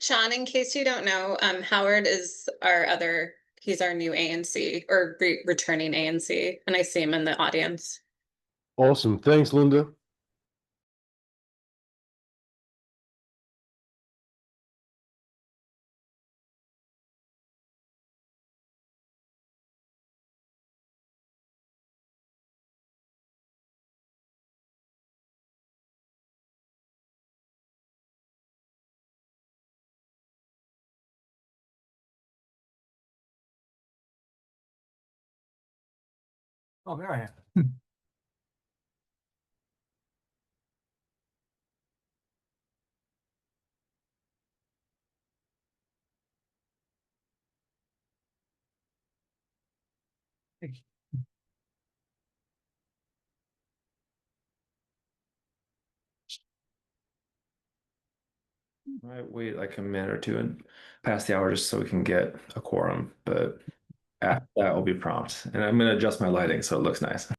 Sean, in case you don't know, Howard is he's our new ANC or returning ANC, and I see him in the audience. Awesome. Thanks, Linda. Oh, there I am. Might wait like a minute or two and pass the hour just so we can get a quorum, but after that will be prompt. And I'm gonna adjust my lighting so it looks nice.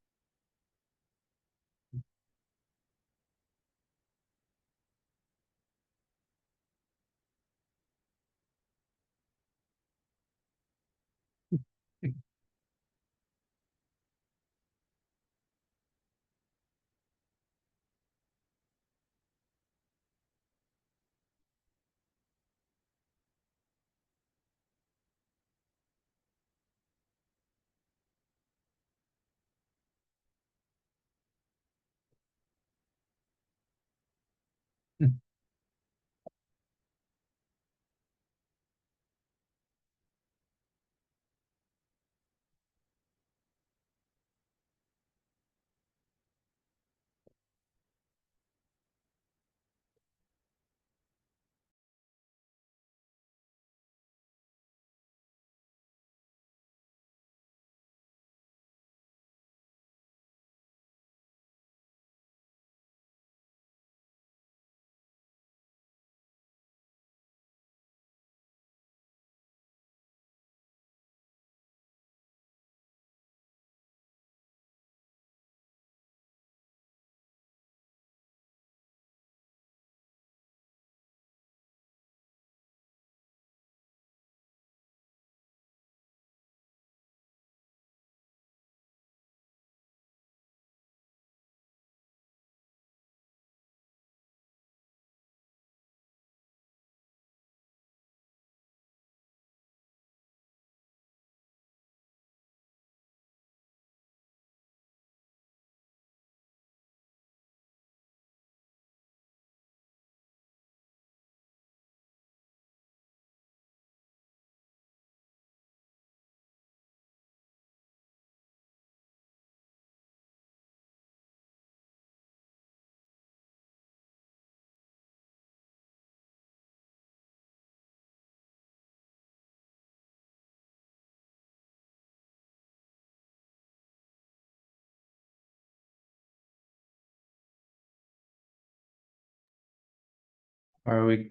All right, we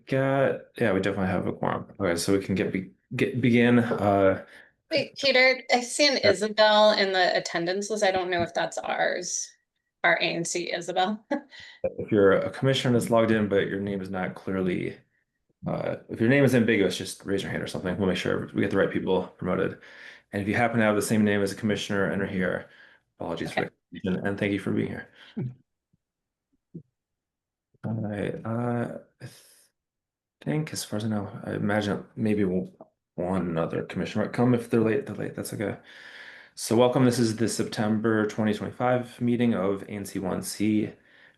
definitely have a quorum. Okay, so we can begin. Wait, Peter, I see an Isabel in the attendance list. I don't know if that's ours, our ANC Isabel. If you're a commissioner that's logged in, but your name is not clearly, if your name is ambiguous, just raise your hand or something. We'll make sure we get the right people promoted. And if you happen to have the same name as a commissioner and are here, apologies for Okay. the confusion and thank you for being here. All right. I think, as far as I know, I imagine maybe one other commissioner might come. If they're late, they're late. That's okay. So welcome. This is the September 2025 meeting of ANC1C,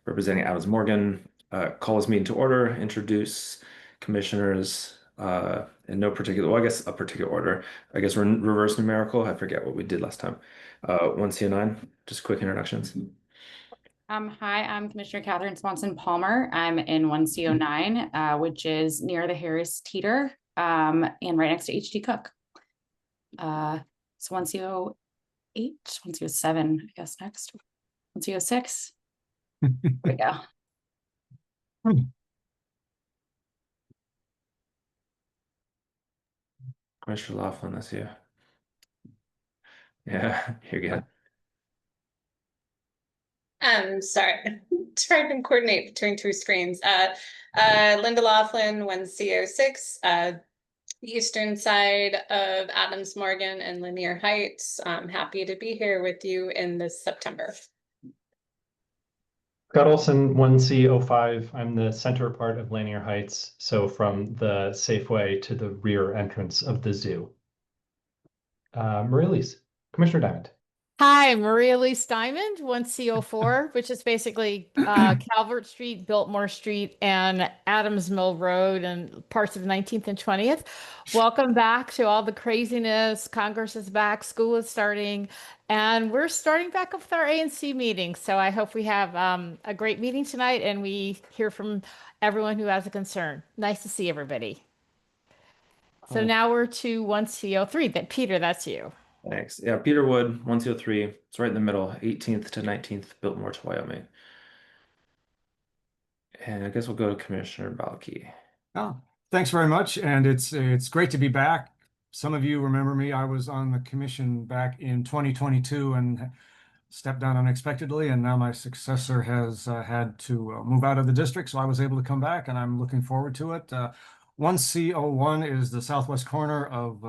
representing Adams Morgan. Call this meeting to order, introduce commissioners in no particular, well, I guess a particular order. I guess we're in reverse numerical. I forget what we did last time. 1C09, just quick introductions. Hi, I'm Commissioner Catherine Swanson Palmer. I'm in 1C09, which is near the Harris Teeter, and right next to H.D. Cook. So 1C08, 1C07, I guess next. 1C06. There we go. Commissioner Laughlin, that's you. Yeah, here you go. Sorry, trying to coordinate between two screens. Linda Laughlin, 1C06, eastern side of Adams Morgan and Linear Heights. I'm happy to be here with you in this September. Scott Olson, 1C05. I'm the center part of Lanier Heights, so from the Safeway to the rear entrance of the zoo. Marie-Lise, Commissioner Diamond. Hi, Maria Elise Diamond, 1C04, which is basically Calvert Street, Biltmore Street, and Adams Mill Road and parts of 19th and 20th. Welcome back to all the craziness. Congress is back, school is starting, and we're starting back up with our ANC meeting. So I hope we have a great meeting tonight and we hear from everyone who has a concern. Nice to see everybody. So now we're to 1C03. Peter, that's you. Thanks. Yeah, Peter Wood, 103. It's right in the middle, 18th to 19th, Biltmore to Wyoming. And I guess we'll go to Commissioner Balke. Oh, thanks very much. And it's great to be back. Some of you remember me. I was on the commission back in 2022 and stepped down unexpectedly. And now my successor has had to move out of the district. So I was able to come back and I'm looking forward to it. 1C01 is the southwest corner of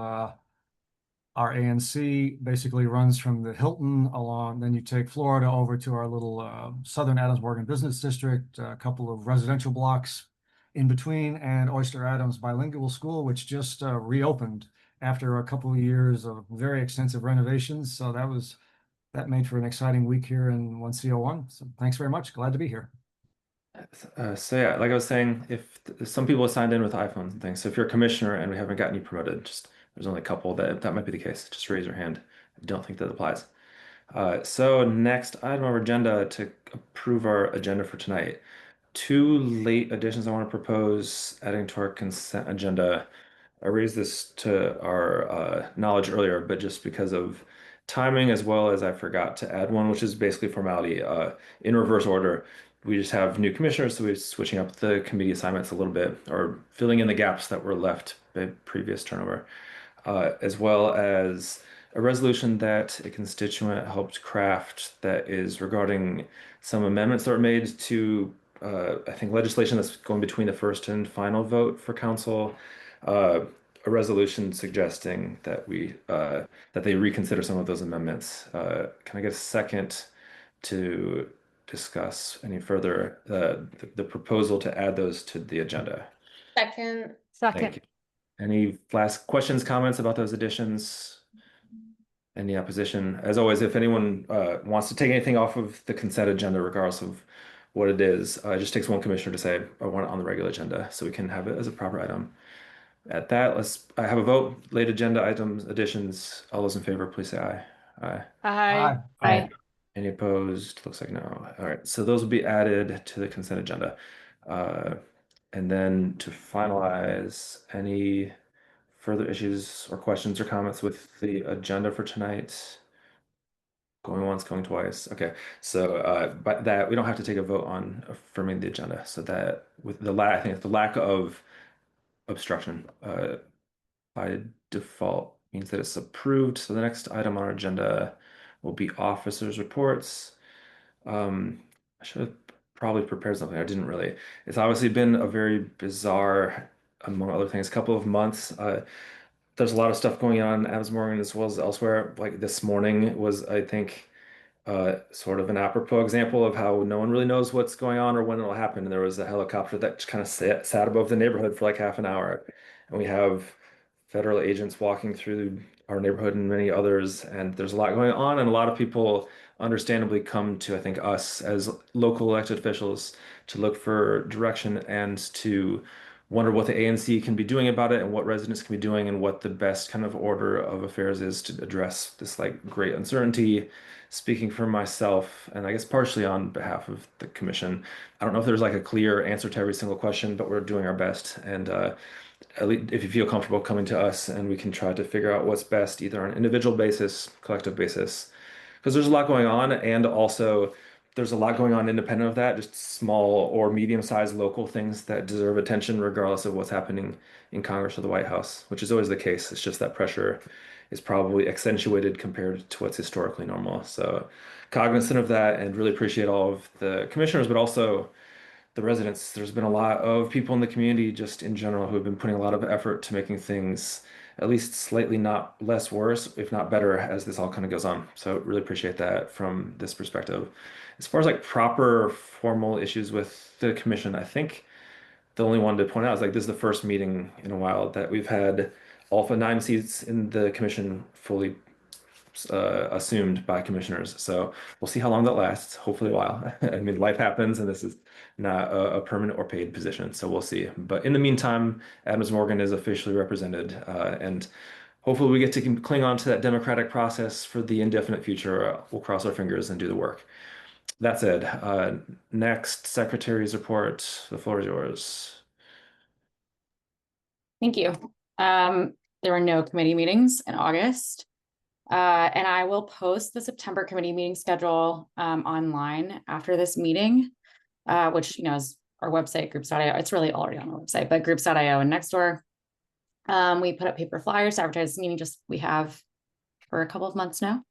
our ANC, basically runs from the Hilton along, then you take Florida over to our little Southern Adams Morgan Business District, a couple of residential blocks in between, and Oyster Adams Bilingual School, which just reopened after a couple of years of very extensive renovations. So that made for an exciting week here in 1C01. So thanks very much. Glad to be here. So yeah, like I was saying, if some people signed in with iPhones and things, so if you're a commissioner and we haven't gotten you promoted, just there's only a couple that might be the case. Just raise your hand. I don't think that applies. So next item on our agenda to approve our agenda for tonight. Two late additions I want to propose adding to our consent agenda. I raised this to our knowledge earlier, but just because of timing as well as I forgot to add one, which is basically formality. In reverse order, we just have new commissioners, so we're switching up the committee assignments a little bit, or filling in the gaps that were left by previous turnover, as well as a resolution that a constituent helped craft that is regarding some amendments that were made to, I think, legislation that's going between the first and final vote for council. A resolution suggesting that that they reconsider some of those amendments. Can I get a second to discuss any further the proposal to add those to the agenda? Second. Thank you. Any last questions, comments about those additions? Any opposition? As always, if anyone wants to take anything off of the consent agenda, regardless of what it is, it just takes one commissioner to say, I want it on the regular agenda, so we can have it as a proper item. At that, I have a vote. Late agenda items, additions. All those in favor, please say aye. Aye. Aye. Aye. Any opposed? Looks like no. All right, so those will be added to the consent agenda. And then to finalize, any further issues or questions or comments with the agenda for tonight? Going once, going twice. Okay, so but that we don't have to take a vote on affirming the agenda. So that with the I think it's the lack of obstruction by default means that it's approved. So the next item on our agenda will be officers' reports. I should have probably prepared something. I didn't really. It's obviously been a very bizarre, among other things, couple of months. There's a lot of stuff going on in Adams Morgan as well as elsewhere. Like this morning was, I think, sort of an apropos example of how no one really knows what's going on or when it'll happen. And there was a helicopter that just kind of sat above the neighborhood for like half an hour. And we have federal agents walking through our neighborhood and many others. And there's a lot going on. And a lot of people understandably come to, I think, us as local elected officials to look for direction and to wonder what the ANC can be doing about it and what residents can be doing and what the best kind of order of affairs is to address this like great uncertainty. Speaking for myself, and I guess partially on behalf of the commission, I don't know if there's like a clear answer to every single question, but we're doing our best. And at least if you feel comfortable coming to us and we can try to figure out what's best, either on an individual basis, collective basis, because there's a lot going on. And also there's a lot going on independent of that, just small or medium-sized local things that deserve attention regardless of what's happening in Congress or the White House, which is always the case. It's just that pressure is probably accentuated compared to what's historically normal. So cognizant of that and really appreciate all of the commissioners, but also the residents. There's been a lot of people in the community just in general who have been putting a lot of effort to making things at least slightly not less worse, if not better, as this all kind of goes on. So really appreciate that from this perspective. As far as like proper formal issues with the commission, I think the only one to point out is like this is the first meeting in a while that we've had all of the 9 seats in the commission fully assumed by commissioners. So we'll see how long that lasts. Hopefully a while. I mean, life happens, and this is not a permanent or paid position. So we'll see. But in the meantime, Adams Morgan is officially represented, and hopefully we get to cling on to that democratic process for the indefinite future. We'll cross our fingers and do the work. That said, next secretary's report. The floor is yours. Thank you. There were no committee meetings in August. And I will post the September committee meeting schedule online after this meeting, which, is our website, groups.io. It's really already on our website, but groups.io and Nextdoor. We put up paper flyers to advertise this meeting, just we have for a couple of months now,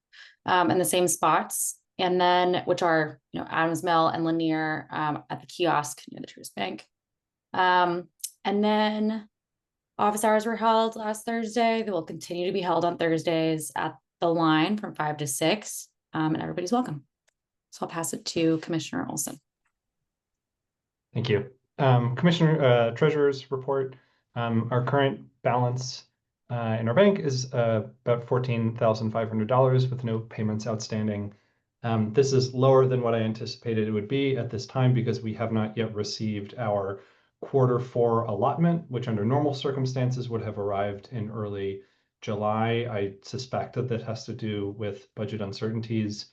in the same spots. And then, which are, Adams Mill and Lanier at the kiosk near the Truist Bank. And then office hours were held last Thursday. They will continue to be held on Thursdays at the line from 5 to 6, and everybody's welcome. So I'll pass it to Commissioner Olson. Thank you. Commissioner Treasurer's report. Our current balance in our bank is about $14,500 with no payments outstanding. This is lower than what I anticipated it would be at this time because we have not yet received our Q4 allotment, which under normal circumstances would have arrived in early July. I suspect that has to do with budget uncertainties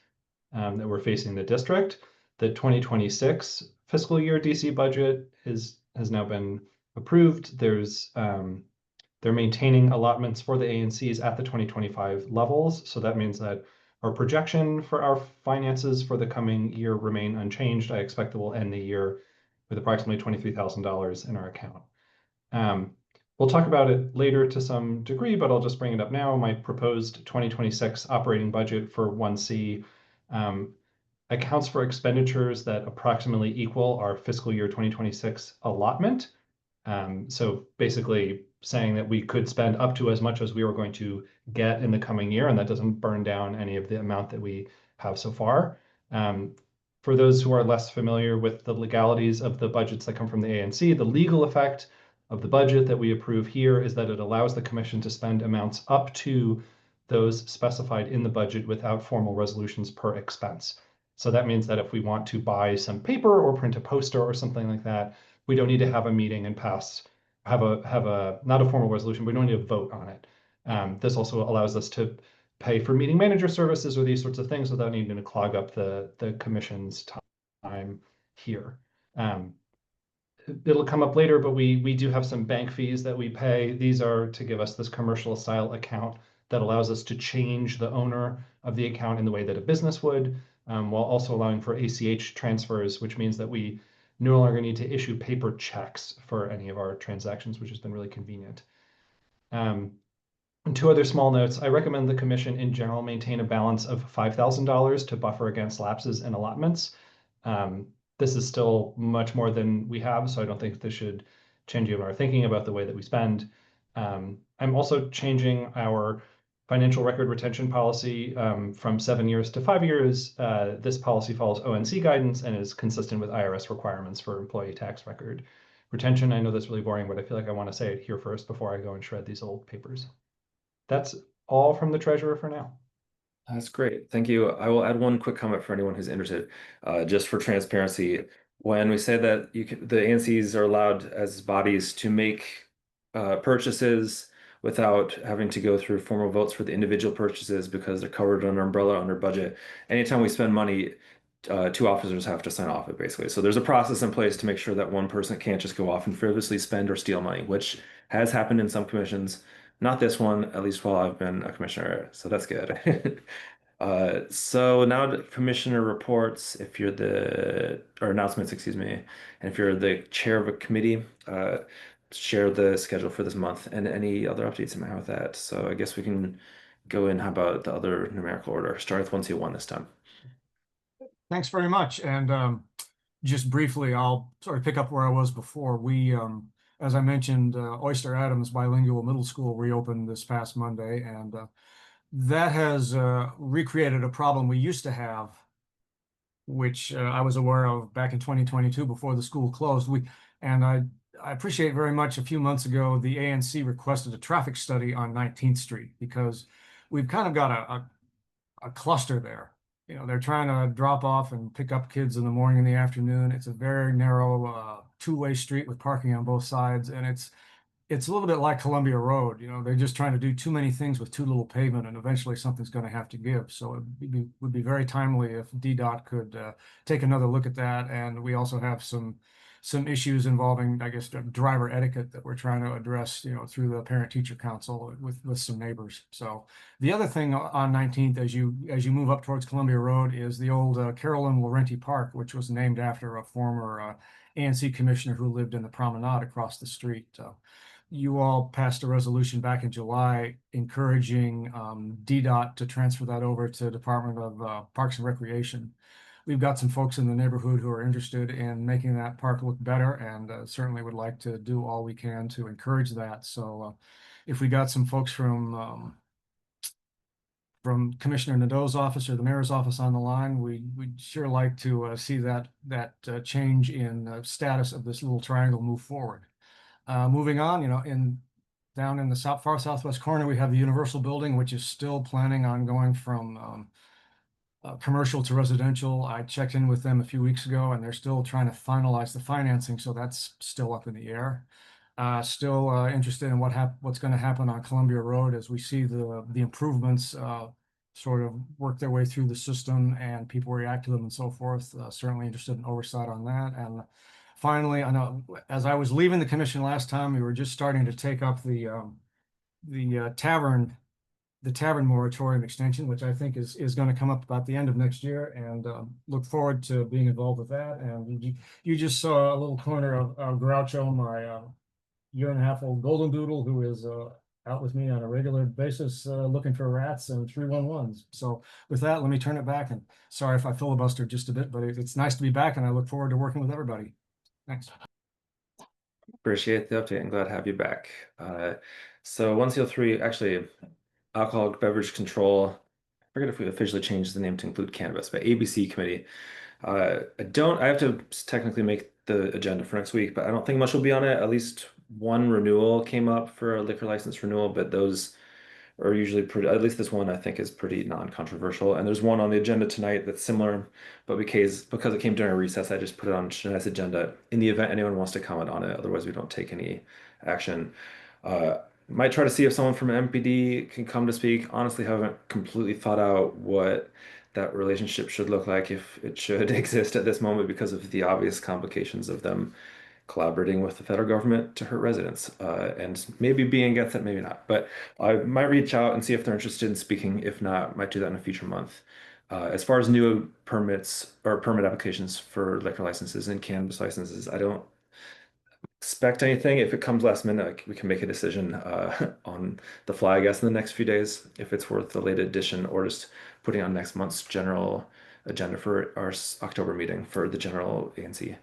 that we're facing the district. The 2026 fiscal year DC budget has now been approved. They're maintaining allotments for the ANCs at the 2025 levels. So that means that our projection for our finances for the coming year remain unchanged. I expect that we'll end the year with approximately $23,000 in our account. We'll talk about it later to some degree, but I'll just bring it up now. My proposed 2026 operating budget for 1C accounts for expenditures that approximately equal our fiscal year 2026 allotment. So basically saying that we could spend up to as much as we were going to get in the coming year, and that doesn't burn down any of the amount that we have so far. For those who are less familiar with the legalities of the budgets that come from the ANC, the legal effect of the budget that we approve here is that it allows the commission to spend amounts up to those specified in the budget without formal resolutions per expense. So that means that if we want to buy some paper or print a poster or something like that, we don't need to have a meeting and have a not a formal resolution. We don't need to vote on it. This also allows us to pay for meeting manager services or these sorts of things without needing to clog up the commission's time here. It'll come up later, but we do have some bank fees that we pay. These are to give us this commercial style account that allows us to change the owner of the account in the way that a business would, while also allowing for ACH transfers, which means that we no longer need to issue paper checks for any of our transactions, which has been really convenient. And 2 other small notes. I recommend the commission in general maintain a balance of $5,000 to buffer against lapses and allotments. This is still much more than we have, so I don't think this should change our thinking about the way that we spend. I'm also changing our financial record retention policy from 7 years to 5 years. This policy follows ONC guidance and is consistent with IRS requirements for employee tax record retention. I know that's really boring, but I feel like I want to say it here first before I go and shred these old papers. That's all from the treasurer for now. That's great. Thank you. I will add one quick comment for anyone who's interested, just for transparency. When we say that the ANCs are allowed as bodies to make purchases without having to go through formal votes for the individual purchases because they're covered under umbrella under budget, anytime we spend money, 2 officers have to sign off it basically. So there's a process in place to make sure that one person can't just go off and frivolously spend or steal money, which has happened in some commissions. Not this one, at least while I've been a commissioner, so that's good. So now the commissioner reports, if you're or announcements, excuse me, and if you're the chair of a committee, share the schedule for this month and any other updates you might have with that. So I guess we can go in. How about the other numerical order? Start with 1C1 this time. Thanks very much. And just briefly, I'll sort of pick up where I was before. We, as I mentioned, Oyster Adams Bilingual Middle School reopened this past Monday, and that has recreated a problem we used to have, which I was aware of back in 2022 before the school closed. I appreciate very much a few months ago, the ANC requested a traffic study on 19th Street because we've kind of got a cluster there. You know, they're trying to drop off and pick up kids in the morning and the afternoon. It's a very narrow two-way street with parking on both sides, and it's a little bit like Columbia Road. You know, they're just trying to do too many things with too little pavement, and eventually something's going to have to give. So it would be very timely if DDOT could take another look at that. And we also have some issues involving, I guess, driver etiquette that we're trying to address, you know, through the parent-teacher council with some neighbors. So the other thing on 19th, as you move up towards Columbia Road, is the old Carolyn Laurenti Park, which was named after a former ANC commissioner who lived in the promenade across the street. You all passed a resolution back in July encouraging DDOT to transfer that over to Department of Parks and Recreation. We've got some folks in the neighborhood who are interested in making that park look better, and certainly would like to do all we can to encourage that. So if we got some folks from Commissioner Nadeau's office or the mayor's office on the line, we'd sure like to see that change in status of this little triangle move forward. Moving on, you know, down in the far southwest corner, we have the Universal Building, which is still planning on going from commercial to residential. I checked in with them a few weeks ago, and they're still trying to finalize the financing, so that's still up in the air. Still interested in what's going to happen on Columbia Road as we see the improvements sort of work their way through the system and people react to them and so forth. Certainly interested in oversight on that. And finally, I know as I was leaving the commission last time, we were just starting to take up the tavern moratorium extension, which I think is going to come up about the end of next year, and look forward to being involved with that. And you just saw a little corner of Groucho, my year-and-a-half-old golden doodle, who is out with me on a regular basis looking for rats and 311s. So with that, let me turn it back, and sorry if I filibustered just a bit, but it's nice to be back, and I look forward to working with everybody. Thanks. Appreciate the update and glad to have you back. So 1CO3, actually, alcoholic beverage control. I forget if we officially changed the name to include cannabis, but ABC committee. I have to technically make the agenda for next week, but I don't think much will be on it. At least one renewal came up for a liquor license renewal, but those are usually pretty, at least this one I think is pretty non-controversial. And there's one on the agenda tonight that's similar, but because it came during a recess, I just put it on tonight's agenda in the event anyone wants to comment on it. Otherwise, we don't take any action. Might try to see if someone from MPD can come to speak. Honestly, haven't completely thought out what that relationship should look like, if it should exist at this moment, because of the obvious complications of them collaborating with the federal government to hurt residents, and maybe being against it, maybe not. But I might reach out and see if they're interested in speaking. If not, might do that in a future month. As far as new permits or permit applications for liquor licenses and cannabis licenses, I don't expect anything. If it comes last minute, we can make a decision on the fly, I guess, in the next few days, if it's worth the late addition or just putting on next month's general agenda for our October meeting for the general ANC.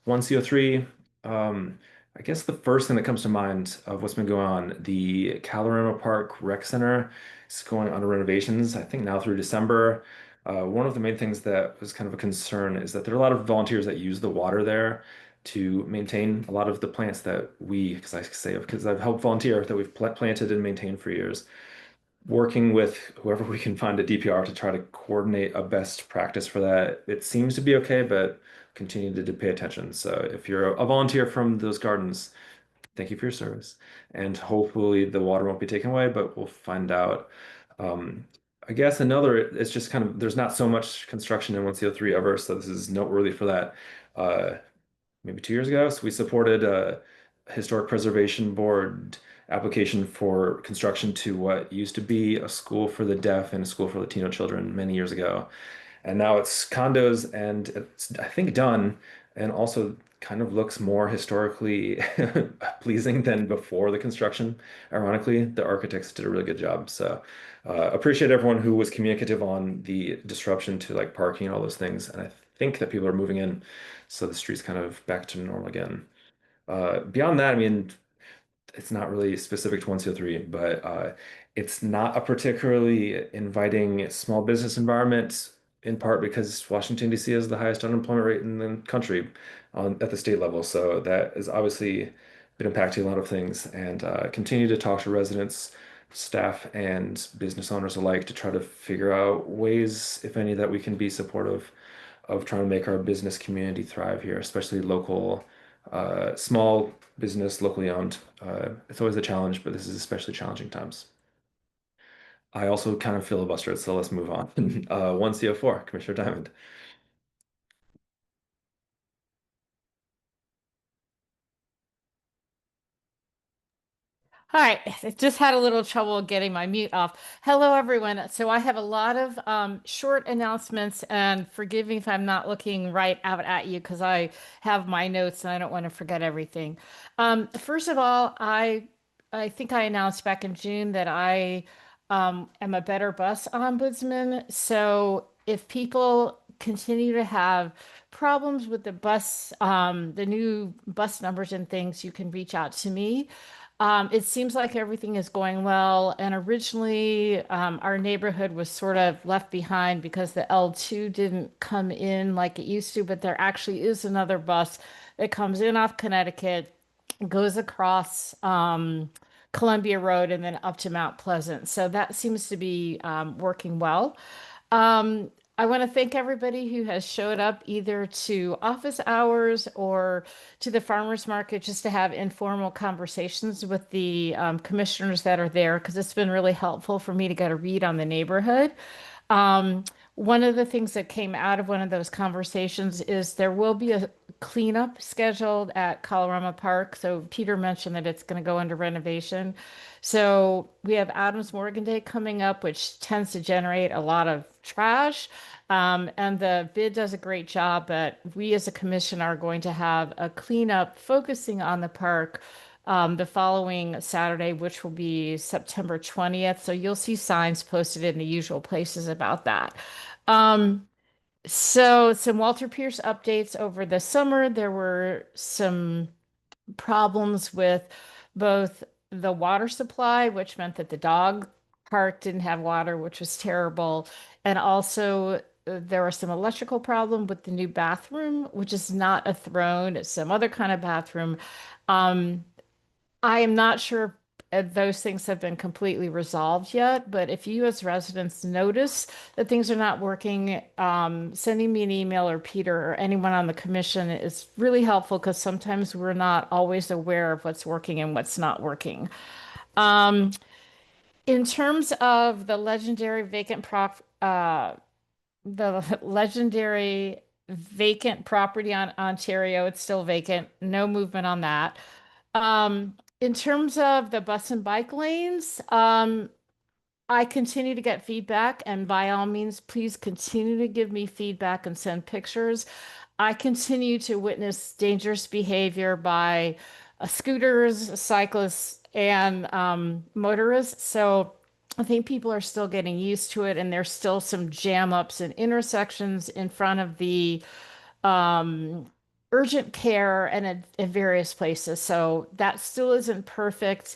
1CO3, I guess the first thing that comes to mind of what's been going on, the Calorama Park Rec Center is going under renovations, I think now through December. One of the main things that was kind of a concern is that there are a lot of volunteers that use the water there to maintain a lot of the plants that because I've helped volunteer, that we've planted and maintained for years. Working with whoever we can find at DPR to try to coordinate a best practice for that. It seems to be okay, but continue to pay attention. So if you're a volunteer from those gardens, thank you for your service. And hopefully the water won't be taken away, but we'll find out. I guess it's just kind of, there's not so much construction in 1CO3 ever, so this is noteworthy for that. Maybe 2 years ago, so we supported a historic preservation board application for construction to what used to be a school for the deaf and a school for Latino children many years ago. And now it's condos and it's, I think, done and also kind of looks more historically pleasing than before the construction. Ironically, the architects did a really good job. So appreciate everyone who was communicative on the disruption to like parking and all those things. And I think that people are moving in, so the street's kind of back to normal again. Beyond that, I mean, it's not really specific to 103, but it's not a particularly inviting small business environment, in part because Washington, D.C. has the highest unemployment rate in the country at the state level. So that has obviously been impacting a lot of things, and continue to talk to residents, staff, and business owners alike to try to figure out ways, if any, that we can be supportive of trying to make our business community thrive here, especially local, small business, locally owned. It's always a challenge, but this is especially challenging times. I also kind of filibustered, so let's move on. 1CO4, Commissioner Diamond. Hi, I just had a little trouble getting my mute off. Hello, everyone. So I have a lot of short announcements, and forgive me if I'm not looking right out at you because I have my notes and I don't want to forget everything. First of all, I think I announced back in June that I am a better bus ombudsman. So if people continue to have problems with the bus, the new bus numbers and things, you can reach out to me. It seems like everything is going well. And originally, our neighborhood was sort of left behind because the L2 didn't come in like it used to, but there actually is another bus that comes in off Connecticut, goes across Columbia Road, and then up to Mount Pleasant. So that seems to be working well. Um, I want to thank everybody who has showed up either to office hours or to the farmers market just to have informal conversations with the commissioners that are there because it's been really helpful for me to get a read on the neighborhood. Um, One of the things that came out of one of those conversations is there will be a cleanup scheduled at Colorama Park. So Peter mentioned that it's going to go under renovation. So we have Adams Morgan Day coming up, which tends to generate a lot of trash. And the bid does a great job, but we as a commission are going to have a cleanup focusing on the park the following Saturday, which will be September 20th. So you'll see signs posted in the usual places about that. Um, so some Walter Pierce updates over the summer. There were some problems with both the water supply, which meant that the dog park didn't have water, which was terrible. And also there was some electrical problem with the new bathroom, which is not a throne, it's some other kind of bathroom. Um, I am not sure if those things have been completely resolved yet, but if you as residents notice that things are not working, sending me an email or Peter or anyone on the commission is really helpful because sometimes we're not always aware of what's working and what's not working. Um, in terms of the legendary vacant property on Ontario, it's still vacant. No movement on that. In terms of the bus and bike lanes, I continue to get feedback, and by all means, please continue to give me feedback and send pictures. I continue to witness dangerous behavior by scooters, cyclists, and motorists. So I think people are still getting used to it, and there's still some jam ups and intersections in front of the um, urgent care and at various places. So that still isn't perfect.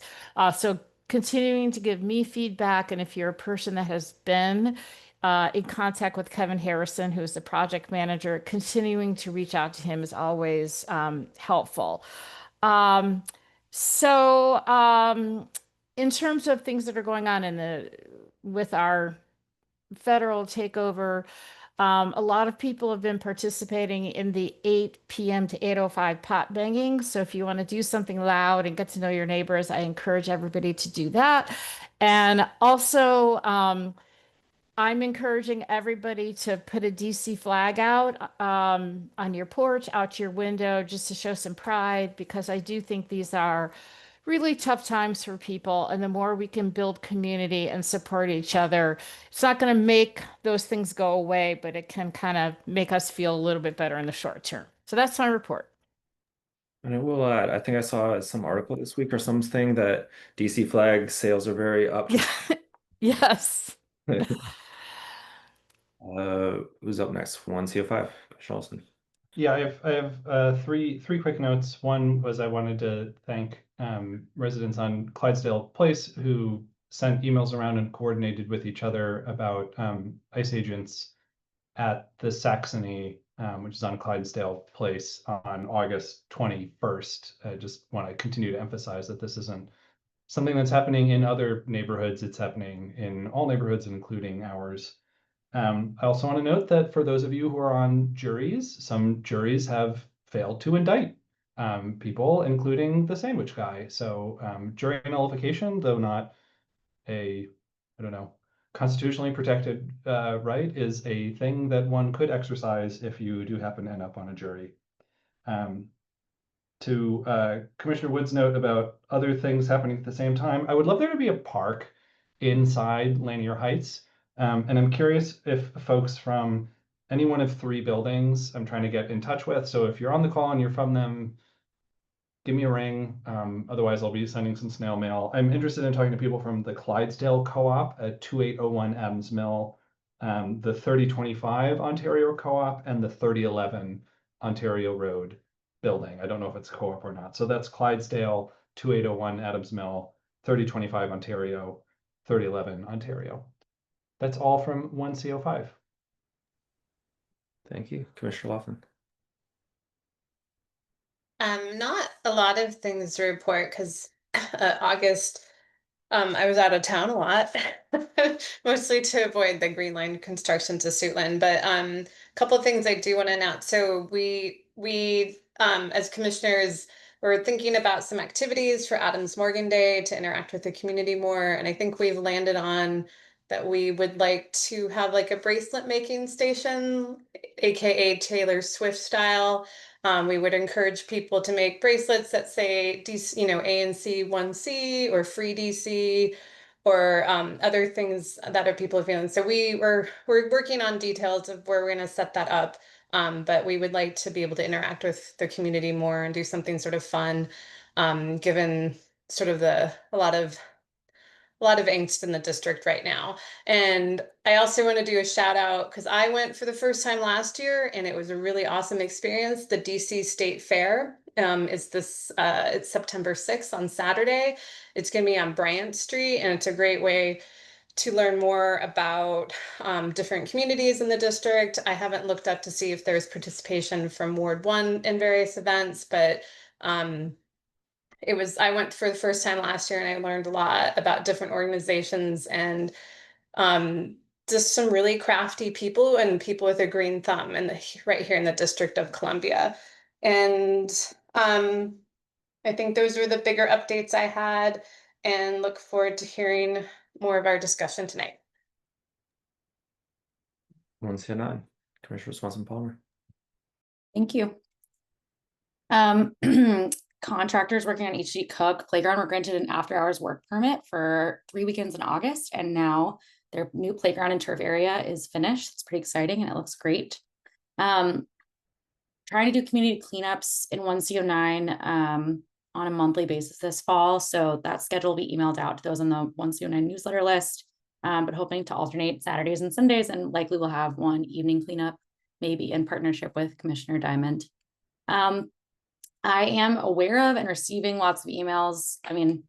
So continuing to give me feedback, and if you're a person that has been in contact with Kevin Harrison, who's the project manager, continuing to reach out to him is always helpful. Um, so in terms of things that are going on with our federal takeover, a lot of people have been participating in the 8 p.m. to 8:05 pot banging. So if you want to do something loud and get to know your neighbors, I encourage everybody to do that. And also, I'm encouraging everybody to put a DC flag out on your porch, out your window, just to show some pride, because I do think these are really tough times for people. And the more we can build community and support each other, it's not going to make those things go away, but it can kind of make us feel a little bit better in the short term. So that's my report. And I will add, I think I saw some article this week or something that DC flag sales are very up. Yeah. Yes. Who's up next? 1CO5, Commissioner Olson. Yeah, I have three quick notes. One was I wanted to thank residents on Clydesdale Place who sent emails around and coordinated with each other about ICE agents at the Saxony, which is on Clydesdale Place on August 21st. I just want to continue to emphasize that this isn't something that's happening in other neighborhoods. It's happening in all neighborhoods, including ours. I also want to note that for those of you who are on juries, some juries have failed to indict people, including the sandwich guy. So jury nullification, though not a, I don't know, constitutionally protected right, is a thing that one could exercise if you do happen to end up on a jury. To Commissioner Wood's note about other things happening at the same time, I would love there to be a park inside Lanier Heights. And I'm curious if folks from any one of three buildings I'm trying to get in touch with. So if you're on the call and you're from them, give me a ring. Otherwise, I'll be sending some snail mail. I'm interested in talking to people from the Clydesdale Co-op at 2801 Adams Mill, the 3025 Ontario Co-op, and the 3011 Ontario Road building. I don't know if it's co-op or not. So that's Clydesdale, 2801 Adams Mill, 3025 Ontario, 3011 Ontario. That's all from 1CO5. Thank you, Commissioner Laughlin. Not a lot of things to report because August, I was out of town a lot, mostly to avoid the Green Line construction to Suitland. But a couple of things I do want to announce. So we as commissioners, we're thinking about some activities for Adams Morgan Day to interact with the community more, and I think we've landed on that we would like to have like a bracelet making station, aka Taylor Swift style. We would encourage people to make bracelets that say, DC, ANC 1C or free DC or other things that are people feeling. So we're working on details of where we're going to set that up. But we would like to be able to interact with the community more and do something sort of fun, given sort of a lot of angst in the district right now. And I also want to do a shout out because I went for the first time last year and it was a really awesome experience. The DC State Fair is it's September 6th on Saturday. It's going to be on Bryant Street, and it's a great way to learn more about different communities in the district. I haven't looked up to see if there's participation from Ward 1 in various events, but I went for the first time last year and I learned a lot about different organizations and just some really crafty people and people with a green thumb right here in the District of Columbia. And I think those were the bigger updates I had, and look forward to hearing more of our discussion tonight. 1CO9, Commissioner Swanson-Palmer. Thank you. Contractors working on HG Cook Playground were granted an after-hours work permit for 3 weekends in August, and now their new playground and turf area is finished. It's pretty exciting and it looks great. Trying to do community cleanups in 1CO9 on a monthly basis this fall, so that schedule will be emailed out to those on the 1CO9 newsletter list, but hoping to alternate Saturdays and Sundays, and likely we'll have one evening cleanup, maybe in partnership with Commissioner Diamond. I am aware of and receiving lots of emails. I mean,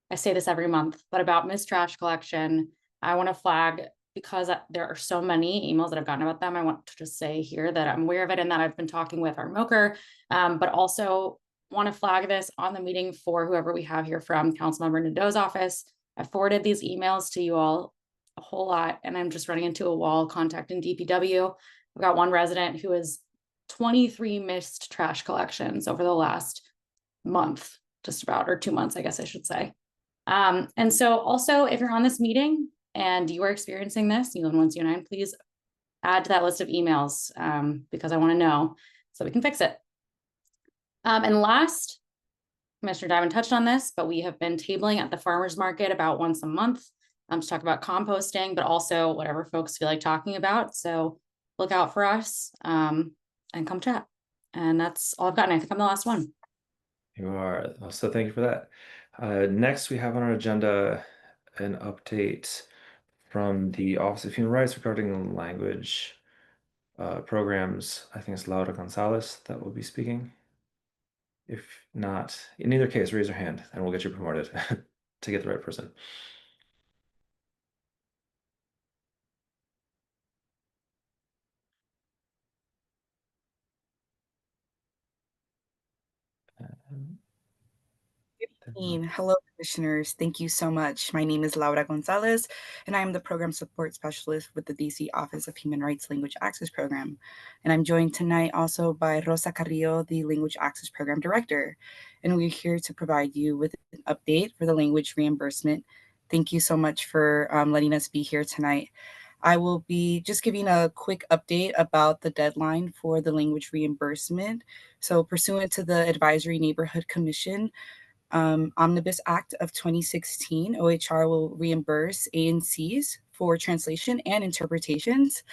I say this every month, but about missed trash collection. I want to flag, because there are so many emails that I've gotten about them. I want to just say here that I'm aware of it and that I've been talking with our MOCR, but also want to flag this on the meeting for whoever we have here from Councilmember Nadeau's office. I forwarded these emails to you all a whole lot, and I'm just running into a wall contacting DPW. I've got one resident who is 23 missed trash collections over the last month, just about, or 2 months, I guess I should say. And so also, if you're on this meeting and you are experiencing this, you live in 1CO9, please add to that list of emails, because I want to know so we can fix it. And last, Commissioner Diamond touched on this, but we have been tabling at the farmers market about once a month to talk about composting, but also whatever folks feel like talking about. So look out for us and come chat. And that's all I've got. And I think I'm the last one. You are. So thank you for that. Next, we have on our agenda an update from the Office of Human Rights regarding language programs. I think it's Laura Gonzalez that will be speaking. If not, in either case, raise your hand and we'll get you promoted to get the right person. Hello, commissioners. Thank you so much. My name is Laura Gonzalez, and I am the Program Support Specialist with the DC Office of Human Rights Language Access Program. And I'm joined tonight also by Rosa Carrillo, the Language Access Program Director. And we're here to provide you with an update for the language reimbursement. Thank you so much for letting us be here tonight. I will be just giving a quick update about the deadline for the language reimbursement. So pursuant to the Advisory Neighborhood Commission, Omnibus Act of 2016, OHR will reimburse ANCs for translation and interpretations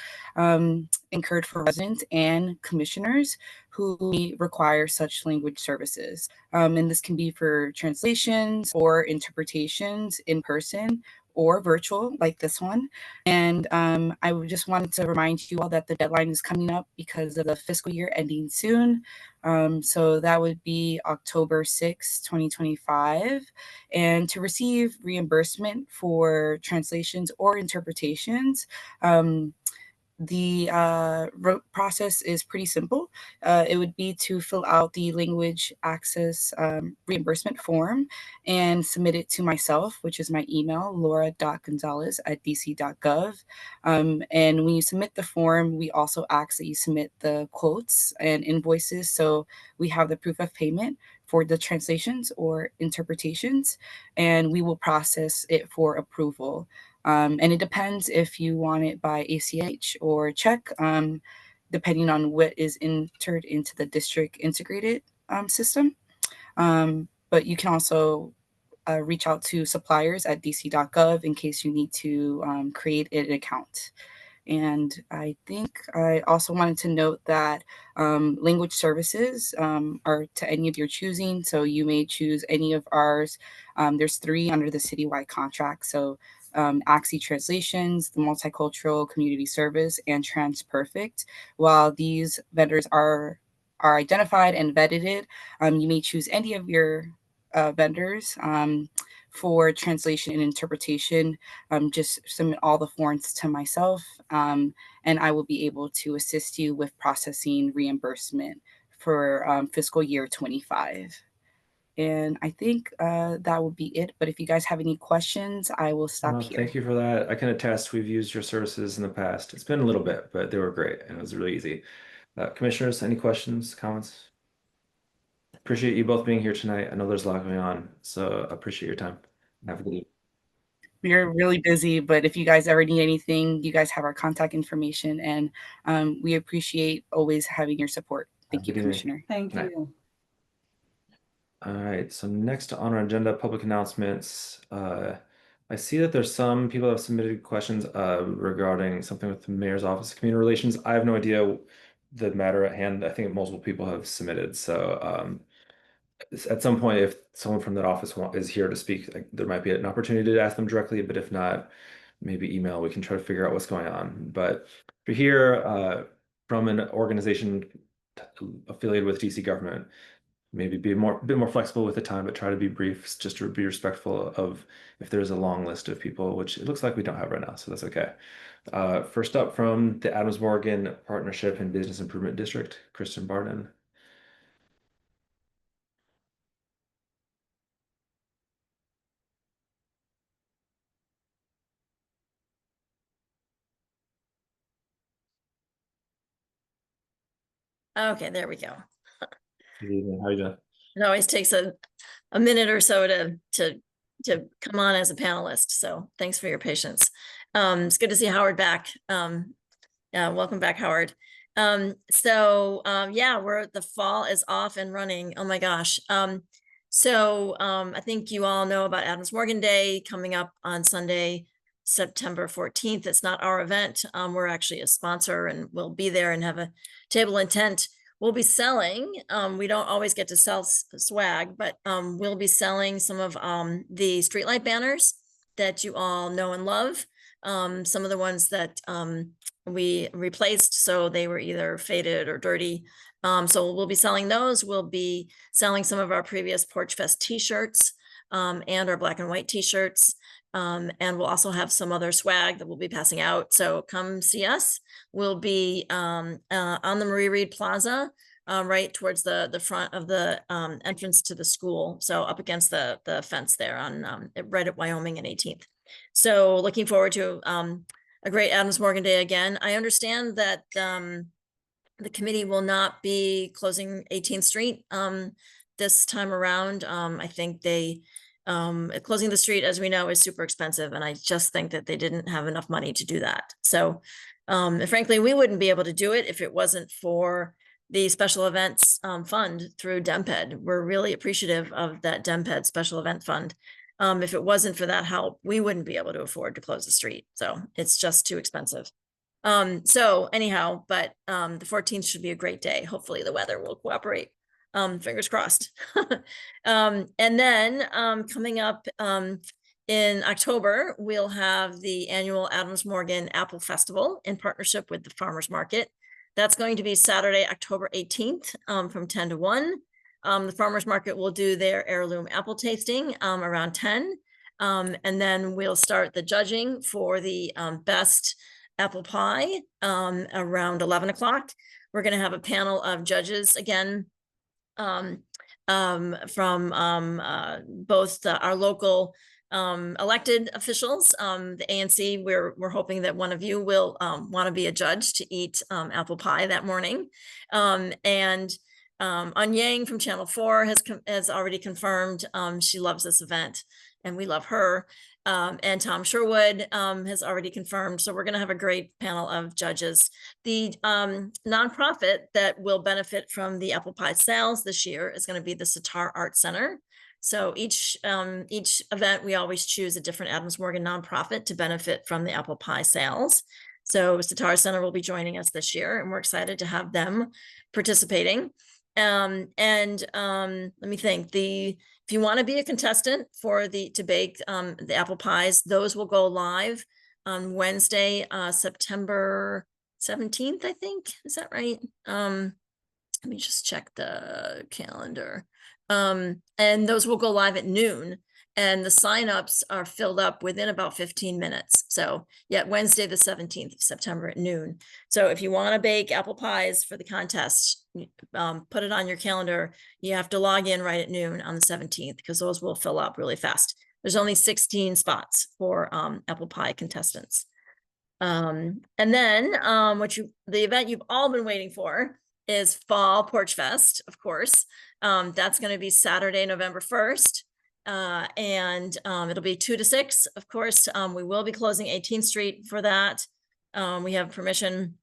incurred for residents and commissioners who require such language services. And this can be for translations or interpretations in person or virtual like this one. And I just wanted to remind you all that the deadline is coming up because of the fiscal year ending soon. So that would be October 6, 2025. And to receive reimbursement for translations or interpretations, the process is pretty simple. It would be to fill out the language access reimbursement form and submit it to myself, which is my email, laura.gonzalez@dc.gov. And when you submit the form, we also ask that you submit the quotes and invoices so we have the proof of payment for the translations or interpretations, and we will process it for approval. And it depends if you want it by ACH or check, depending on what is entered into the district integrated system. But you can also reach out to suppliers at dc.gov in case you need to create an account. And I think I also wanted to note that language services are to any of your choosing. So you may choose any of ours. There's 3 under the citywide contract. So AXI Translations, the Multicultural Community Service, and TransPerfect. While these vendors are identified and vetted, you may choose any of your vendors. For translation and interpretation, just submit all the forms to myself, and I will be able to assist you with processing reimbursement for fiscal year 25. And I think that will be it. But if you guys have any questions, I will stop here. Thank you for that. I can attest we've used your services in the past. It's been a little bit, but they were great and it was really easy. Commissioners, any questions, comments? Appreciate you both being here tonight. I know there's a lot going on, so I appreciate your time. Have a good evening. We are really busy, but if you guys ever need anything, you guys have our contact information, and we appreciate always having your support. Thank you, Commissioner. Thank you. All right, so next on our agenda, public announcements. I see that there's some people that have submitted questions regarding something with the Mayor's Office of Community Relations. I have no idea the matter at hand. I think multiple people have submitted, so at some point, if someone from that office is here to speak, there might be an opportunity to ask them directly, but if not, maybe email, we can try to figure out what's going on. But if you're here from an organization affiliated with DC government, maybe be a bit more flexible with the time, but try to be brief, just to be respectful of if there's a long list of people, which it looks like we don't have right now, so that's okay. First up from the Adams Morgan Partnership and Business Improvement District, Kristen Barden. Okay, there we go. Good evening. How are you doing? It always takes a minute or so to come on as a panelist. So thanks for your patience. It's good to see Howard back. Welcome back, Howard. Yeah, the fall is off and running. Oh my gosh. So I think you all know about Adams Morgan Day coming up on Sunday, September 14th. It's not our event. We're actually a sponsor and we'll be there and have a table and tent. We'll be selling, we don't always get to sell swag, but we'll be selling some of the streetlight banners that you all know and love. Some of the ones that we replaced, so they were either faded or dirty. So we'll be selling those. We'll be selling some of our previous Porch Fest t-shirts and our black and white t-shirts. And we'll also have some other swag that we'll be passing out. So come see us. We'll be on the Marie Reed Plaza, right towards the front of the entrance to the school. So up against the fence there on right at Wyoming and 18th. So looking forward to a great Adams Morgan Day again. I understand that the committee will not be closing 18th Street this time around. I think they closing the street, as we know, is super expensive, and I just think that they didn't have enough money to do that. So and frankly, we wouldn't be able to do it if it wasn't for the special events fund through DEMPED. We're really appreciative of that DEMPED special event fund. If it wasn't for that help, we wouldn't be able to afford to close the street. So it's just too expensive. So anyhow, but the 14th should be a great day. Hopefully the weather will cooperate. Fingers crossed. And then coming up in October, we'll have the annual Adams Morgan Apple Festival in partnership with the Farmers Market. That's going to be Saturday, October 18th from 10 to 1. The Farmers Market will do their heirloom apple tasting around 10. And then we'll start the judging for the best apple pie around 11 o'clock. We're going to have a panel of judges again from both our local elected officials. The ANC, we're hoping that one of you will want to be a judge to eat apple pie that morning. And An Yang from Channel 4 has already confirmed she loves this event and we love her. And Tom Sherwood has already confirmed. So we're going to have a great panel of judges. The nonprofit that will benefit from the apple pie sales this year is going to be the Sitar Art Center. So each event, we always choose a different Adams Morgan nonprofit to benefit from the apple pie sales. So Sitar Center will be joining us this year, and we're excited to have them participating. Let me think. If you want to be a contestant to bake the apple pies, those will go live on Wednesday, September 17th, I think. Is that right? Let me just check the calendar. And those will go live at noon, and the signups are filled up within about 15 minutes. So yeah, Wednesday, the 17th of September at noon. So if you want to bake apple pies for the contest, put it on your calendar. You have to log in right at noon on the 17th because those will fill up really fast. There's only 16 spots for apple pie contestants. And then the event you've all been waiting for is Fall Porch Fest, of course. That's going to be Saturday, November 1st. And it'll be 2 to 6. Of course, we will be closing 18th Street for that. We have permission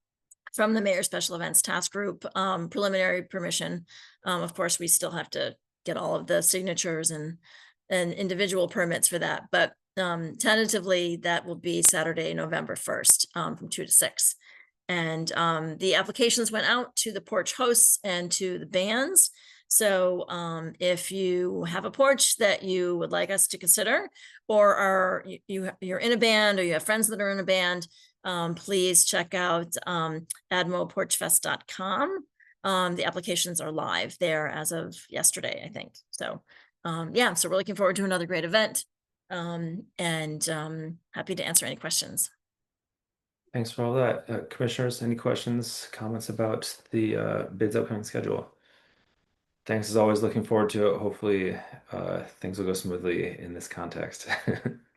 from the Mayor's Special Events Task Group, preliminary permission. Of course, we still have to get all of the signatures and individual permits for that. But tentatively, that will be Saturday, November 1st from 2 to 6. And the applications went out to the porch hosts and to the bands. So if you have a porch that you would like us to consider, or you're in a band, or you have friends that are in a band, please check out admoporchfest.com. The applications are live there as of yesterday, I think. So yeah, so we're looking forward to another great event, and happy to answer any questions. Thanks for all that. Commissioners, any questions, comments about the bid's upcoming schedule? Thanks as always, looking forward to it. Hopefully things will go smoothly in this context.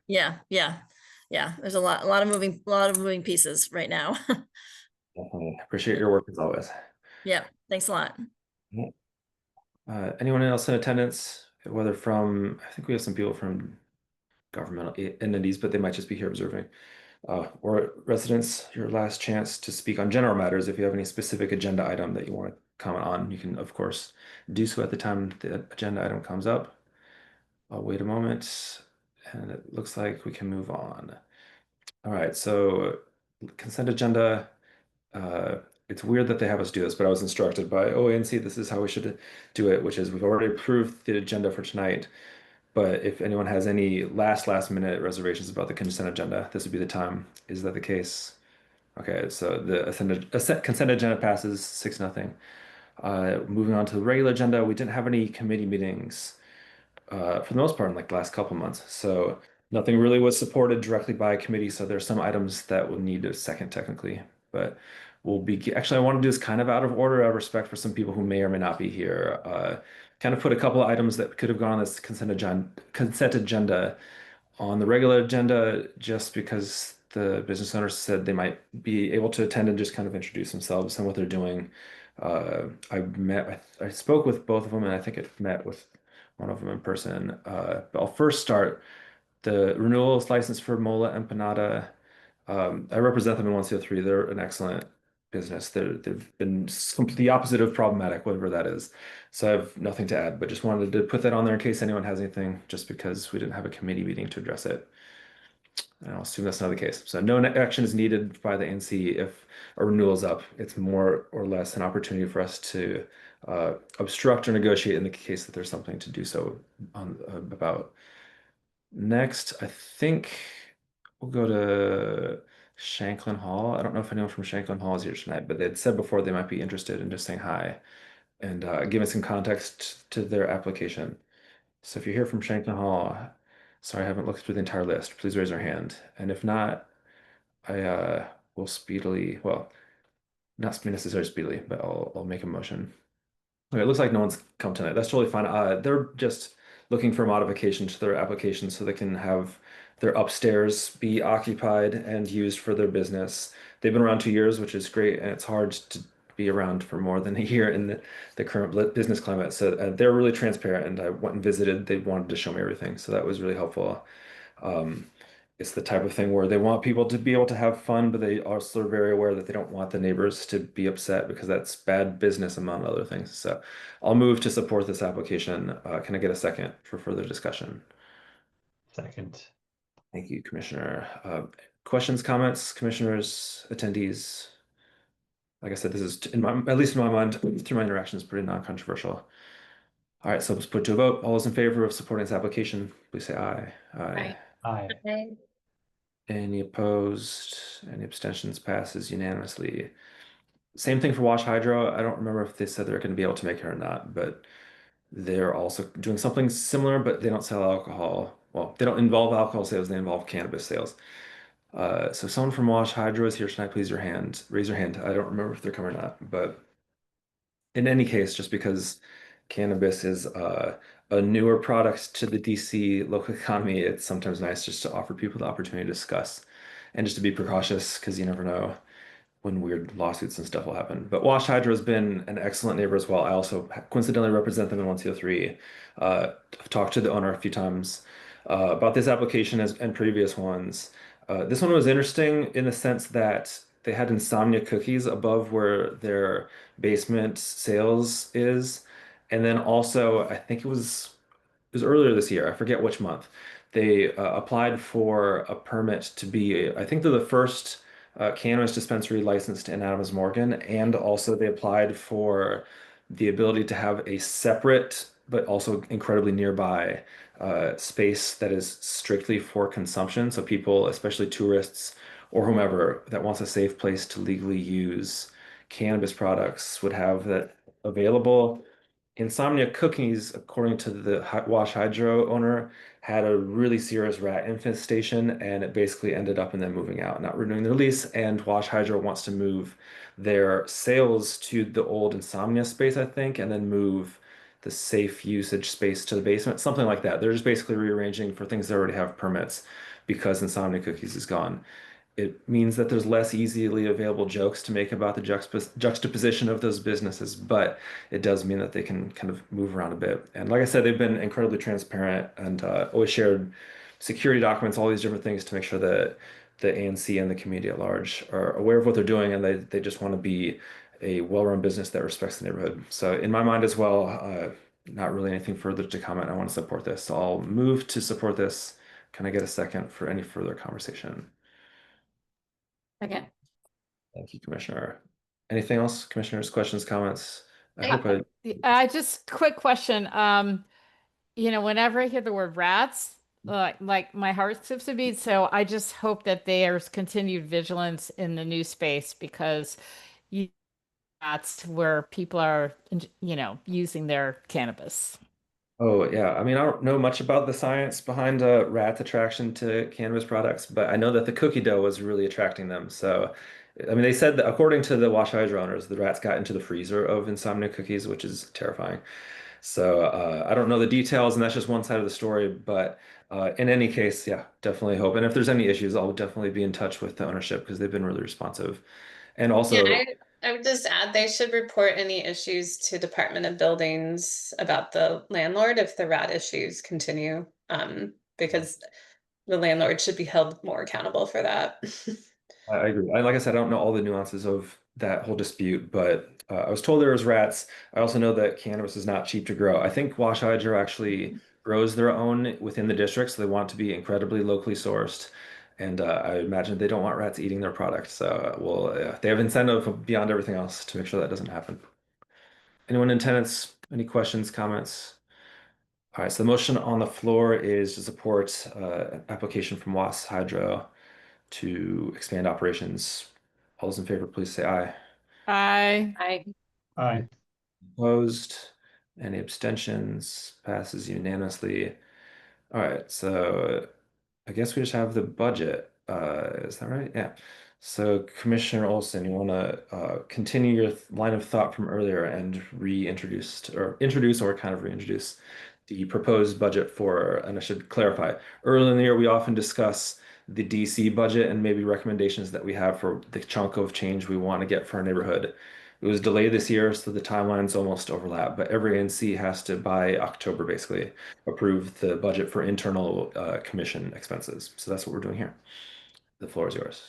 Yeah. There's a lot of moving pieces right now. Definitely appreciate your work as always. Yeah, thanks a lot. Anyone else in attendance, whether from, I think we have some people from governmental entities, but they might just be here observing. Or residents, your last chance to speak on general matters. If you have any specific agenda item that you want to comment on, you can, of course, do so at the time the agenda item comes up. I'll wait a moment, and it looks like we can move on. All right, so consent agenda. It's weird that they have us do this, but I was instructed by ANC this is how we should do it, which is we've already approved the agenda for tonight. But if anyone has any last minute reservations about the consent agenda, this would be the time. Is that the case? Okay, so the consent agenda passes 6-0. Moving on to the regular agenda, we didn't have any committee meetings for the most part in like the last couple months. So nothing really was supported directly by a committee. So there's some items that will need a second technically, but actually, I want to do this kind of out of order out of respect for some people who may or may not be here. Kind of put a couple of items that could have gone on this consent agenda on the regular agenda just because the business owners said they might be able to attend and just kind of introduce themselves and what they're doing. I spoke with both of them, and I think I met with one of them in person. But I'll first start the renewals license for Mola Empanada. I represent them in 1CO3. They're an excellent business. They've been the opposite of problematic, whatever that is. So I have nothing to add, but just wanted to put that on there in case anyone has anything, just because we didn't have a committee meeting to address it. And I'll assume that's not the case. So no action is needed by the NC if a renewal is up. It's more or less an opportunity for us to obstruct or negotiate in the case that there's something to do so about. Next, I think we'll go to Shanklin Hall. I don't know if anyone from Shanklin Hall is here tonight, but they'd said before they might be interested in just saying hi and giving some context to their application. So if you're here from Shanklin Hall, sorry, I haven't looked through the entire list. Please raise your hand. And if not, I will speedily, well, not necessarily speedily, but I'll make a motion. Okay, it looks like no one's come tonight. That's totally fine. They're just looking for modification to their application so they can have their upstairs be occupied and used for their business. They've been around 2 years, which is great, and it's hard to be around for more than a year in the current business climate. So they're really transparent, and I went and visited. They wanted to show me everything, so that was really helpful. Um, it's the type of thing where they want people to be able to have fun, but they also are very aware that they don't want the neighbors to be upset because that's bad business among other things. So I'll move to support this application. Can I get a second for further discussion? Second. Thank you, Commissioner. Questions, comments, commissioners, attendees? Like I said, this is, at least in my mind, through my interactions, pretty non-controversial. All right, so let's put to a vote. All those in favor of supporting this application, please say aye. Aye. Aye. Okay. Any opposed? Any abstentions? Passes unanimously. Same thing for Wash Hydro. I don't remember if they said they're going to be able to make it or not, but they're also doing something similar, but they don't sell alcohol. Well, they don't involve alcohol sales, they involve cannabis sales. So someone from Wash Hydro is here tonight. Please raise your hand. I don't remember if they're coming or not, but in any case, just because cannabis is a newer product to the DC local economy, it's sometimes nice just to offer people the opportunity to discuss and just to be precautious because you never know when weird lawsuits and stuff will happen. But Wash Hydro has been an excellent neighbor as well. I also coincidentally represent them in 1CO3. I've talked to the owner a few times about this application and previous ones. This one was interesting in the sense that they had insomnia cookies above where their basement sales is. And then also, I think it was earlier this year. I forget which month. They applied for a permit to be, I think they're the first cannabis dispensary licensed in Adams Morgan, and also they applied for the ability to have a separate but also incredibly nearby space that is strictly for consumption. So people, especially tourists or whomever that wants a safe place to legally use cannabis products, would have that available. Insomnia cookies, according to the Wash Hydro owner, had a really serious rat infestation, and it basically ended up in them moving out, not renewing their lease. And Wash Hydro wants to move their sales to the old Insomnia space, I think, and then move the safe usage space to the basement, something like that. They're just basically rearranging for things that already have permits because Insomnia Cookies is gone. It means that there's less easily available jokes to make about the juxtaposition of those businesses, but it does mean that they can kind of move around a bit. And like I said, they've been incredibly transparent and always shared security documents, all these different things to make sure that the ANC and the community at large are aware of what they're doing, and they just want to be a well-run business that respects the neighborhood. So in my mind as well, not really anything further to comment. I want to support this. So I'll move to support this. Can I get a second for any further conversation? Again. Thank you, Commissioner. Anything else, Commissioners? Questions, comments? I hope Just quick question. Whenever I hear the word rats, like my heart skips a beat. So I just hope that there's continued vigilance in the new space because that's where people are, using their cannabis. Oh, yeah. I mean, I don't know much about the science behind rats' attraction to cannabis products, but I know that the cookie dough was really attracting them. So, I mean, they said that according to the Wash Hydro owners, the rats got into the freezer of Insomnia cookies, which is terrifying. So, I don't know the details, and that's just one side of the story. But in any case, yeah, definitely hope. And if there's any issues, I'll definitely be in touch with the ownership because they've been really responsive. And Yeah, also, I would just add they should report any issues to Department of Buildings about the landlord if the rat issues continue. Because the landlord should be held more accountable for that. I agree. Like I said, I don't know all the nuances of that whole dispute, but I was told there was rats. I also know that cannabis is not cheap to grow. I think Wash Hydro actually grows their own within the district, so they want to be incredibly locally sourced. And I imagine they don't want rats eating their product. So, they have incentive beyond everything else to make sure that doesn't happen. Anyone in attendance? Any questions, comments? All right, so the motion on the floor is to support an application from Wash Hydro to expand operations. All those in favor, please say aye. I Aye. Opposed? Any abstentions? Passes unanimously. All right, so I guess we just have the budget. Is that right? Yeah. So Commissioner Olson, you want to continue your line of thought from earlier and reintroduce or introduce or kind of reintroduce the proposed budget for, and I should clarify, early in the year, we often discuss the DC budget and maybe recommendations that we have for the chunk of change we want to get for our neighborhood. It was delayed this year, so the timelines almost overlap, but every ANC has to, by October, basically, approve the budget for internal commission expenses. So that's what we're doing here. The floor is yours.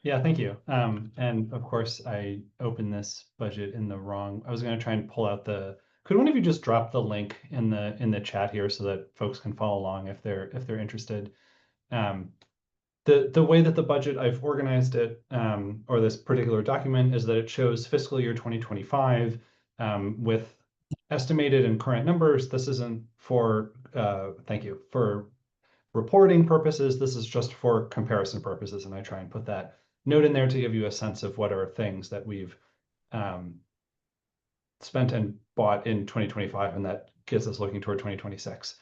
Yeah, thank you. And of course, I opened this budget in the wrong. I was going to try and pull out could one of you just drop the link in the chat here so that folks can follow along if they're interested? The way that the budget I've organized it, or this particular document, is that it shows fiscal year 2025 with estimated and current numbers. This isn't for thank you for reporting purposes. This is just for comparison purposes, and I try and put that note in there to give you a sense of what are things that we've spent and bought in 2025, and that gets us looking toward 2026.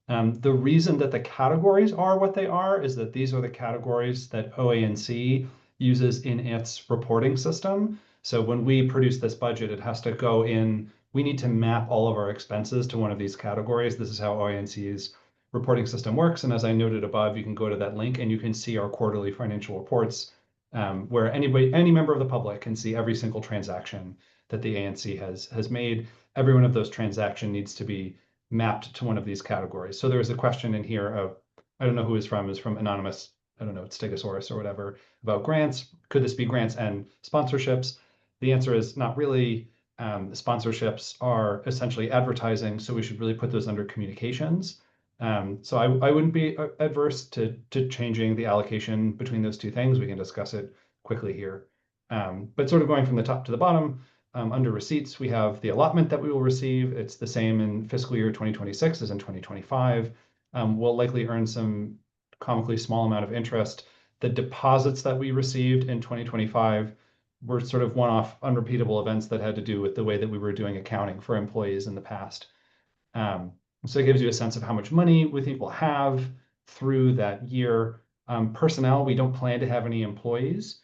The reason that the categories are what they are is that these are the categories that OANC uses in its reporting system. So when we produce this budget, it has to go in, we need to map all of our expenses to one of these categories. This is how OANC's reporting system works. And as I noted above, you can go to that link and you can see our quarterly financial reports, where any member of the public can see every single transaction that the ANC has made. Every one of those transactions needs to be mapped to one of these categories. So there was a question in here of, I don't know who is from Anonymous, I don't know, it's Stegosaurus or whatever, about grants. Could this be grants and sponsorships? The answer is not really. Sponsorships are essentially advertising, so we should really put those under communications. So I wouldn't be adverse to changing the allocation between those two things. We can discuss it quickly here. But sort of going from the top to the bottom, under receipts, we have the allotment that we will receive. It's the same in fiscal year 2026 as in 2025. We'll likely earn some comically small amount of interest. The deposits that we received in 2025 were sort of one-off, unrepeatable events that had to do with the way that we were doing accounting for employees in the past. So it gives you a sense of how much money we think we'll have through that year. Personnel, we don't plan to have any employees,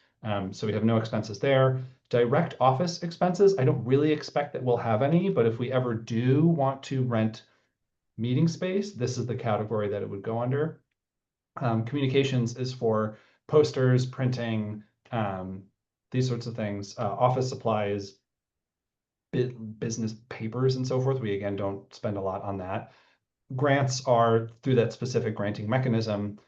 so we have no expenses there. Direct office expenses, I don't really expect that we'll have any, but if we ever do want to rent meeting space, this is the category that it would go under. Communications is for posters, printing, these sorts of things, office supplies, business papers and so forth. We again don't spend a lot on that. Grants are through that specific granting mechanism.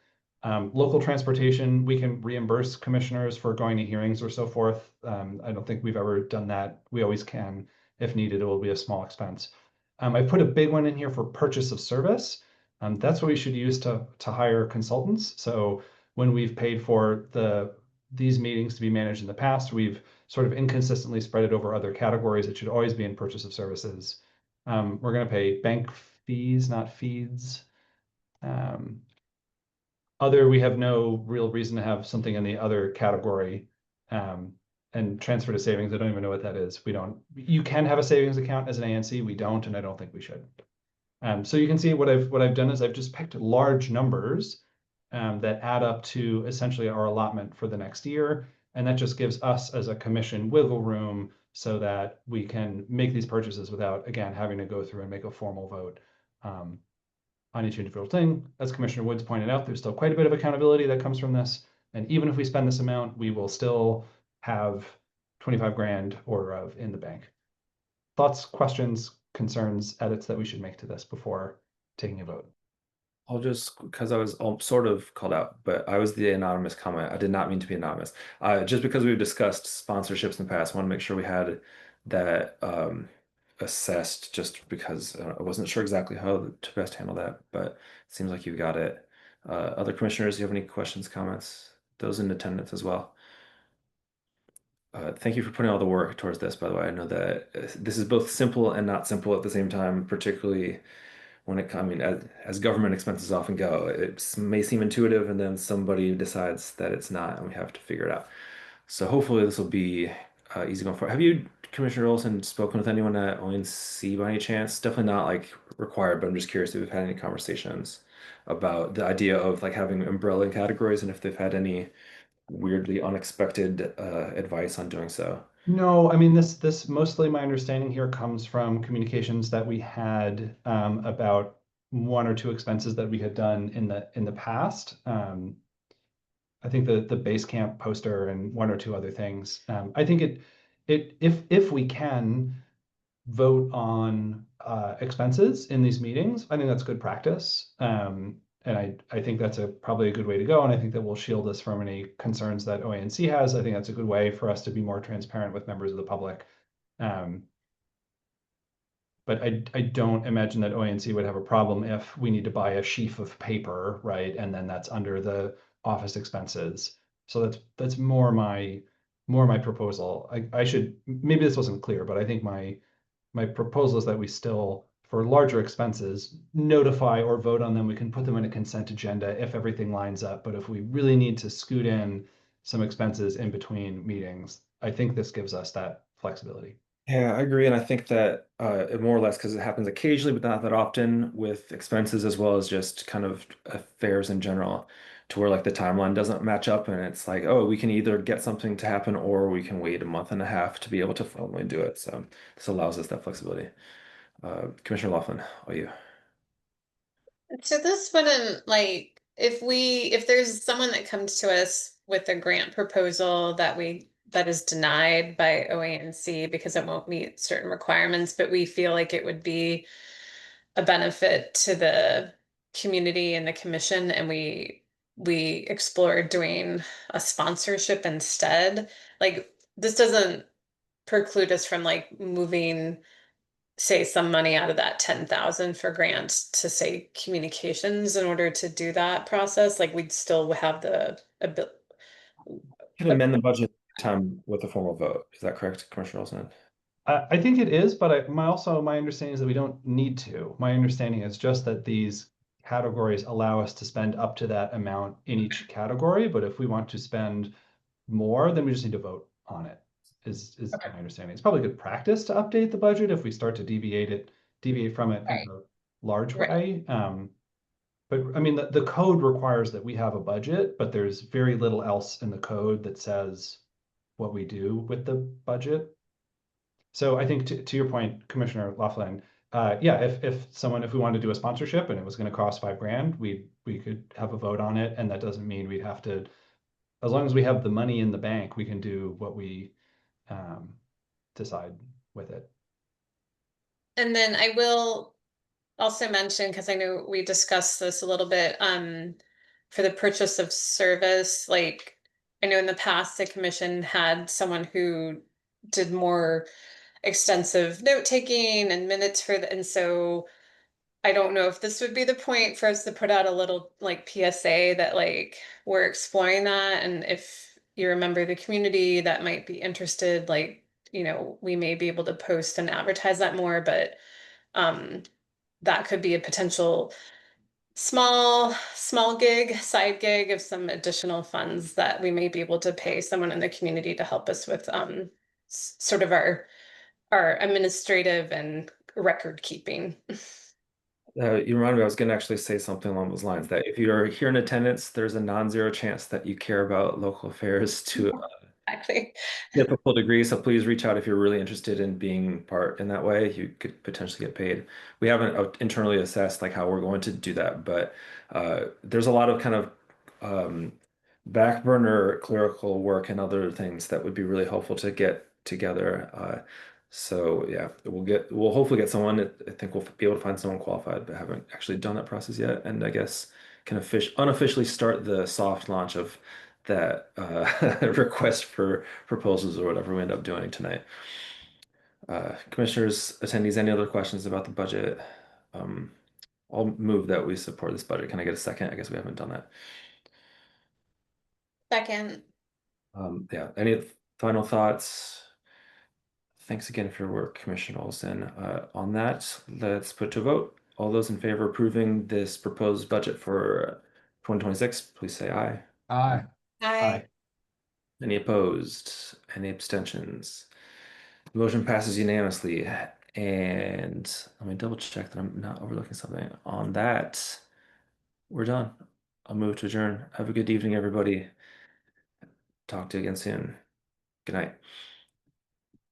Local transportation, we can reimburse commissioners for going to hearings or so forth. I don't think we've ever done that. We always can. If needed, it will be a small expense. I put a big one in here for purchase of service. That's what we should use to hire consultants. So when we've paid for these meetings to be managed in the past, we've sort of inconsistently spread it over other categories. It should always be in purchase of services. We're going to pay bank fees, not feeds. We have no real reason to have something in the other category. And transfer to savings, I don't even know what that is. You can have a savings account as an ANC. We don't, and I don't think we should. So you can see what I've done is I've just picked large numbers that add up to essentially our allotment for the next year. And that just gives us as a commission wiggle room so that we can make these purchases without, again, having to go through and make a formal vote on each individual thing. As Commissioner Woods pointed out, there's still quite a bit of accountability that comes from this. And even if we spend this amount, we will still have 25 grand order of in the bank. Thoughts, questions, concerns, edits that we should make to this before taking a vote? I'll just, because I was sort of called out, but I was the anonymous comment. I did not mean to be anonymous. Just because we've discussed sponsorships in the past, I want to make sure we had that assessed, just because I wasn't sure exactly how to best handle that, but it seems like you got it. Other commissioners, do you have any questions, comments? Those in attendance as well. Thank you for putting all the work towards this, by the way. I know that this is both simple and not simple at the same time, particularly when I mean, as government expenses often go. It may seem intuitive, and then somebody decides that it's not, and we have to figure it out. So hopefully this will be easy going forward. Have you, Commissioner Olson, spoken with anyone at ONC by any chance? Definitely not like required, but I'm just curious if we've had any conversations about the idea of like having umbrella categories and if they've had any weirdly unexpected advice on doing so. No, I mean, this mostly my understanding here comes from communications that we had about one or two expenses that we had done in the past. I think the base camp poster and one or two other things. I think if we can vote on expenses in these meetings, I think that's good practice. And I think that's probably a good way to go. And I think that will shield us from any concerns that OANC has. I think that's a good way for us to be more transparent with members of the public. But I don't imagine that OANC would have a problem if we need to buy a sheaf of paper, right? And then that's under the office expenses. So that's more my proposal. I should, maybe this wasn't clear, but I think my proposal is that we still, for larger expenses, notify or vote on them. We can put them in a consent agenda if everything lines up. But if we really need to scoot in some expenses in between meetings, I think this gives us that flexibility. Yeah, I agree. And I think that it more or less, because it happens occasionally, but not that often with expenses as well as just kind of affairs in general, to where like the timeline doesn't match up and it's like, oh, we can either get something to happen or we can wait a month and a half to be able to formally do it. So this allows us that flexibility. Commissioner Laughlin, are you? So this wouldn't like, if there's someone that comes to us with a grant proposal that is denied by OANC because it won't meet certain requirements, but we feel like it would be a benefit to the community and the commission, and we explored doing a sponsorship instead. Like, this doesn't preclude us from like moving, say, some money out of that 10,000 for grants to say communications in order to do that process. Like, we'd still have the ability. Can amend the budget time with a formal vote. Is that correct, Commissioner Olson? I think it is, but my understanding is that we don't need to. My understanding is just that these categories allow us to spend up to that amount in each category. But if we want to spend more, then we just need to vote on it. Is my understanding. It's probably good practice to update the budget if we start to deviate from it in a large way. But I mean, the code requires that we have a budget, but there's very little else in the code that says what we do with the budget. So I think to your point, Commissioner Laughlin, yeah, if we wanted to do a sponsorship and it was going to cost $5,000, we could have a vote on it, and that doesn't mean we'd have to. As long as we have the money in the bank, we can do what we decide with it. And then I will also mention, because I know we discussed this a little bit, for the purchase of service, like I know in the past the commission had someone who did more extensive note taking and minutes for the, and so I don't know if this would be the point for us to put out a little like PSA that like we're exploring that, and if you're a member of the community that might be interested, like, you know, we may be able to post and advertise that more, but that could be a potential small gig, side gig of some additional funds that we may be able to pay someone in the community to help us with sort of our administrative and record keeping. You remind me, I was going to actually say something along those lines, that if you're here in attendance, there's a non-zero chance that you care about local affairs to Exactly. difficult degree. So please reach out if you're really interested in being part in that way. You could potentially get paid. We haven't internally assessed like how we're going to do that, but there's a lot of kind of back burner clerical work and other things that would be really helpful to get together. So yeah, we'll hopefully get someone. I think we'll be able to find someone qualified, but haven't actually done that process yet. And I guess can unofficially start the soft launch of that request for proposals or whatever we end up doing tonight. Commissioners, attendees, any other questions about the budget? I'll move that we support this budget. Can I get a second? I guess we haven't done that. Second. Yeah, any final thoughts? Thanks again for your work, Commissioners. And on that, let's put to a vote. All those in favor of approving this proposed budget for 2026, please say aye. Aye. Aye. Any opposed? Any abstentions? Motion passes unanimously. And let me double check that I'm not overlooking something. On that, we're done. I'll move to adjourn. Have a good evening, everybody. Talk to you again soon. Good night.